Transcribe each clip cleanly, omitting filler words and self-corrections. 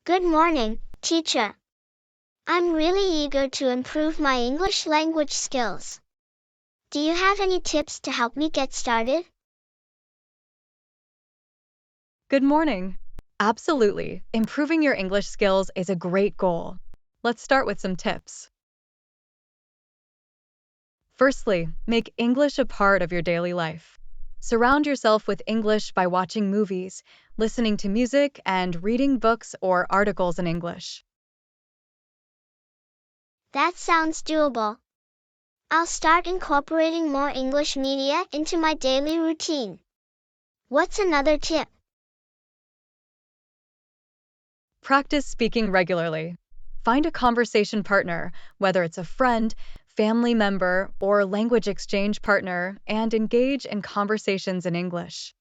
Good morning, teacher. I'm really eager to improve my English language skills. Do you have any tips to help me get started? Good morning. Absolutely. Improving your English skills is a great goal. Let's start with some tips. Firstly, make English a part of your daily life. Surround yourself with English by watching movies, listening to music, and reading books or articles in English. That sounds doable. I'll start incorporating more English media into my daily routine. What's another tip? Practice speaking regularly. Find a conversation partner, whether it's a friend, family member, or language exchange partner, and engage in conversations in English.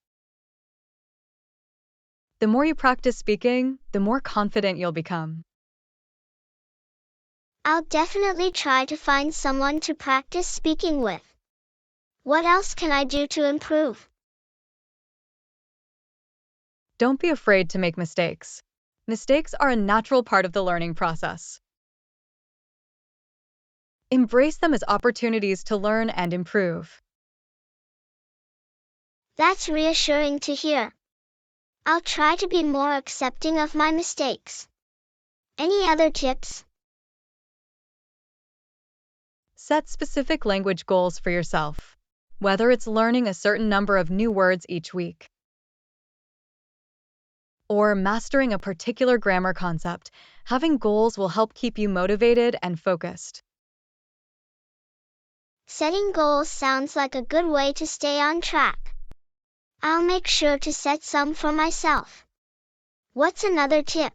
The more you practice speaking, the more confident you'll become. I'll definitely try to find someone to practice speaking with. What else can I do to improve? Don't be afraid to make mistakes. Mistakes are a natural part of the learning process. Embrace them as opportunities to learn and improve. That's reassuring to hear. I'll try to be more accepting of my mistakes. Any other tips? Set specific language goals for yourself, whether it's learning a certain number of new words each week or mastering a particular grammar concept. Having goals will help keep you motivated and focused. Setting goals sounds like a good way to stay on track. I'll make sure to set some for myself. What's another tip?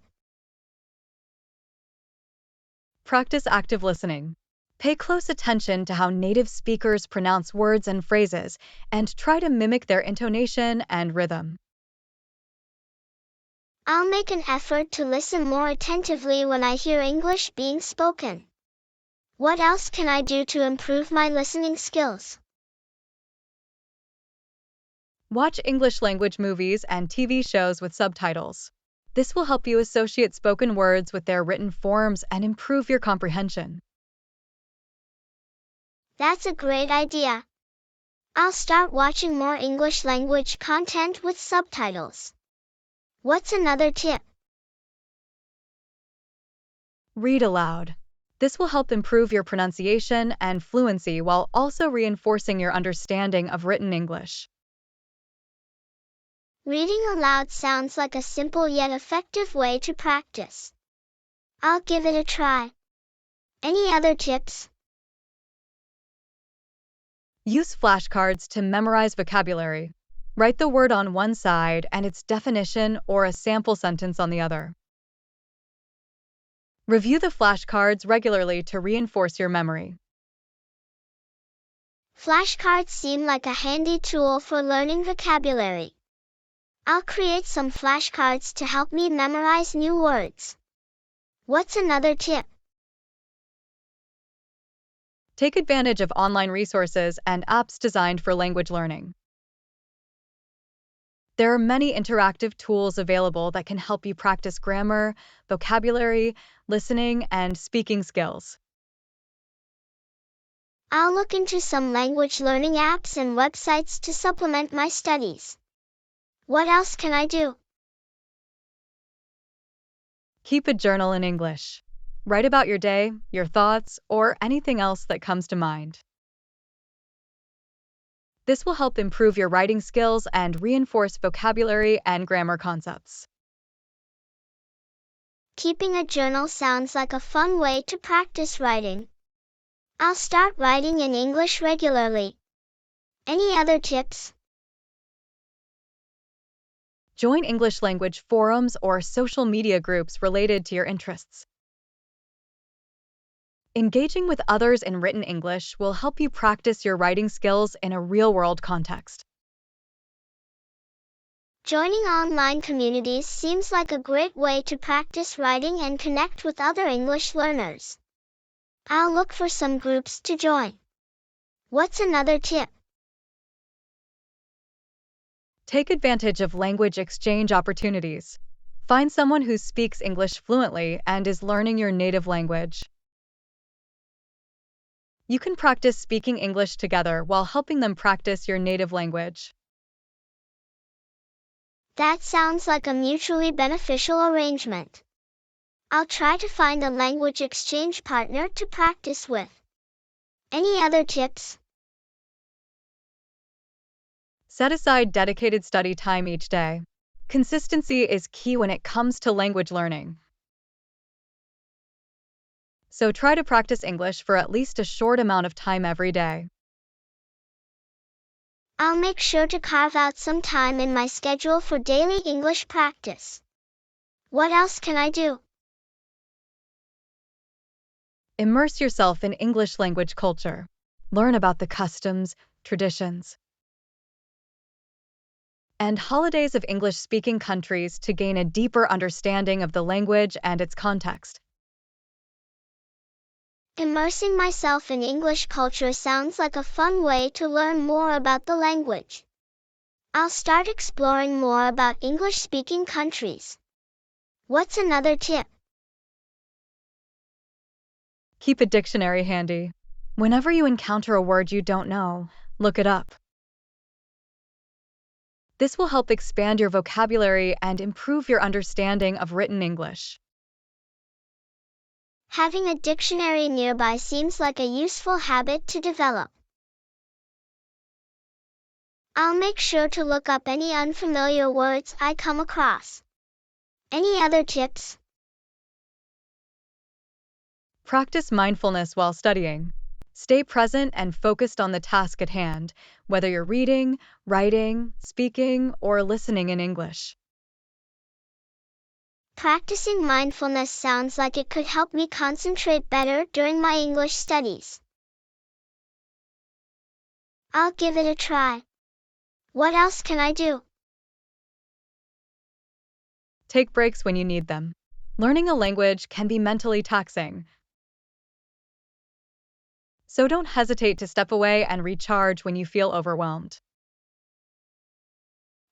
Practice active listening. Pay close attention to how native speakers pronounce words and phrases, and try to mimic their intonation and rhythm. I'll make an effort to listen more attentively when I hear English being spoken. What else can I do to improve my listening skills? Watch English language movies and TV shows with subtitles. This will help you associate spoken words with their written forms and improve your comprehension. That's a great idea. I'll start watching more English language content with subtitles. What's another tip? Read aloud. This will help improve your pronunciation and fluency while also reinforcing your understanding of written English. Reading aloud sounds like a simple yet effective way to practice. I'll give it a try. Any other tips? Use flashcards to memorize vocabulary. Write the word on one side and its definition or a sample sentence on the other. Review the flashcards regularly to reinforce your memory. Flashcards seem like a handy tool for learning vocabulary. I'll create some flashcards to help me memorize new words. What's another tip? Take advantage of online resources and apps designed for language learning. There are many interactive tools available that can help you practice grammar, vocabulary, listening, and speaking skills. I'll look into some language learning apps and websites to supplement my studies. What else can I do? Keep a journal in English. Write about your day, your thoughts, or anything else that comes to mind. This will help improve your writing skills and reinforce vocabulary and grammar concepts. Keeping a journal sounds like a fun way to practice writing. I'll start writing in English regularly. Any other tips? Join English language forums or social media groups related to your interests. Engaging with others in written English will help you practice your writing skills in a real-world context. Joining online communities seems like a great way to practice writing and connect with other English learners. I'll look for some groups to join. What's another tip? Take advantage of language exchange opportunities. Find someone who speaks English fluently and is learning your native language. You can practice speaking English together while helping them practice your native language. That sounds like a mutually beneficial arrangement. I'll try to find a language exchange partner to practice with. Any other tips? Set aside dedicated study time each day. Consistency is key when it comes to language learning. So try to practice English for at least a short amount of time every day. I'll make sure to carve out some time in my schedule for daily English practice. What else can I do? Immerse yourself in English language culture. Learn about the customs, traditions, and holidays of English-speaking countries to gain a deeper understanding of the language and its context. Immersing myself in English culture sounds like a fun way to learn more about the language. I'll start exploring more about English-speaking countries. What's another tip? Keep a dictionary handy. Whenever you encounter a word you don't know, look it up. This will help expand your vocabulary and improve your understanding of written English. Having a dictionary nearby seems like a useful habit to develop. I'll make sure to look up any unfamiliar words I come across. Any other tips? Practice mindfulness while studying. Stay present and focused on the task at hand, whether you're reading, writing, speaking, or listening in English. Practicing mindfulness sounds like it could help me concentrate better during my English studies. I'll give it a try. What else can I do? Take breaks when you need them. Learning a language can be mentally taxing, so don't hesitate to step away and recharge when you feel overwhelmed.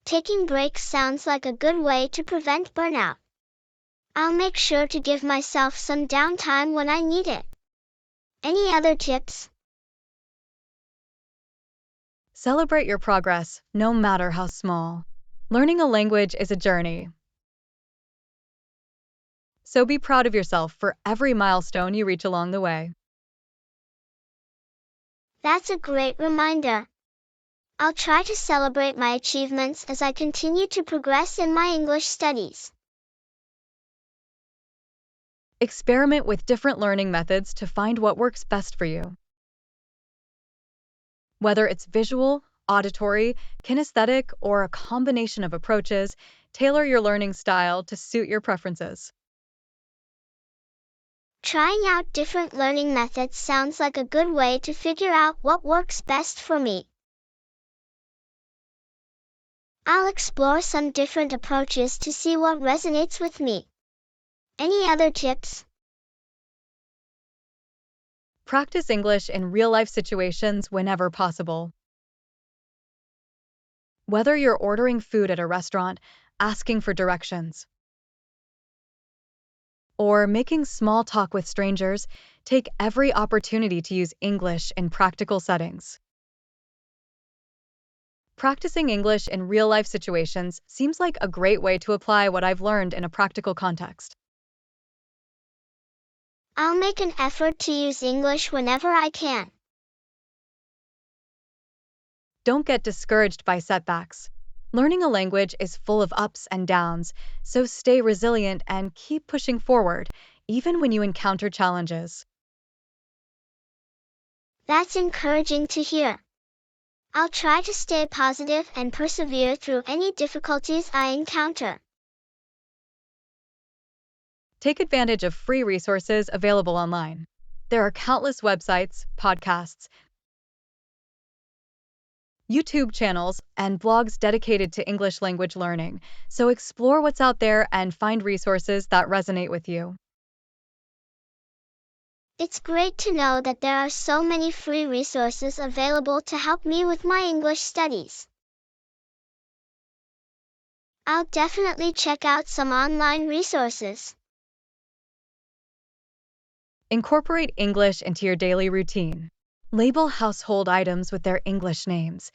Taking breaks sounds like a good way to prevent burnout. I'll make sure to give myself some downtime when I need it. Any other tips? Celebrate your progress, no matter how small. Learning a language is a journey, so be proud of yourself for every milestone you reach along the way. That's a great reminder. I'll try to celebrate my achievements as I continue to progress in my English studies. Experiment with different learning methods to find what works best for you. Whether it's visual, auditory, kinesthetic, or a combination of approaches, tailor your learning style to suit your preferences. Trying out different learning methods sounds like a good way to figure out what works best for me. I'll explore some different approaches to see what resonates with me. Any other tips? Practice English in real-life situations whenever possible. Whether you're ordering food at a restaurant, asking for directions, or making small talk with strangers, take every opportunity to use English in practical settings. Practicing English in real-life situations seems like a great way to apply what I've learned in a practical context. I'll make an effort to use English whenever I can. Don't get discouraged by setbacks. Learning a language is full of ups and downs, so stay resilient and keep pushing forward, even when you encounter challenges. That's encouraging to hear. I'll try to stay positive and persevere through any difficulties I encounter. Take advantage of free resources available online. There are countless websites, podcasts, YouTube channels, and blogs dedicated to English language learning, so explore what's out there and find resources that resonate with you. It's great to know that there are so many free resources available to help me with my English studies. I'll definitely check out some online resources. Incorporate English into your daily routine. Label household items with their English names.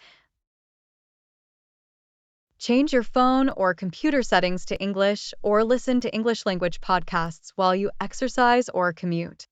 Change your phone or computer settings to English or listen to English language podcasts while you exercise or commute.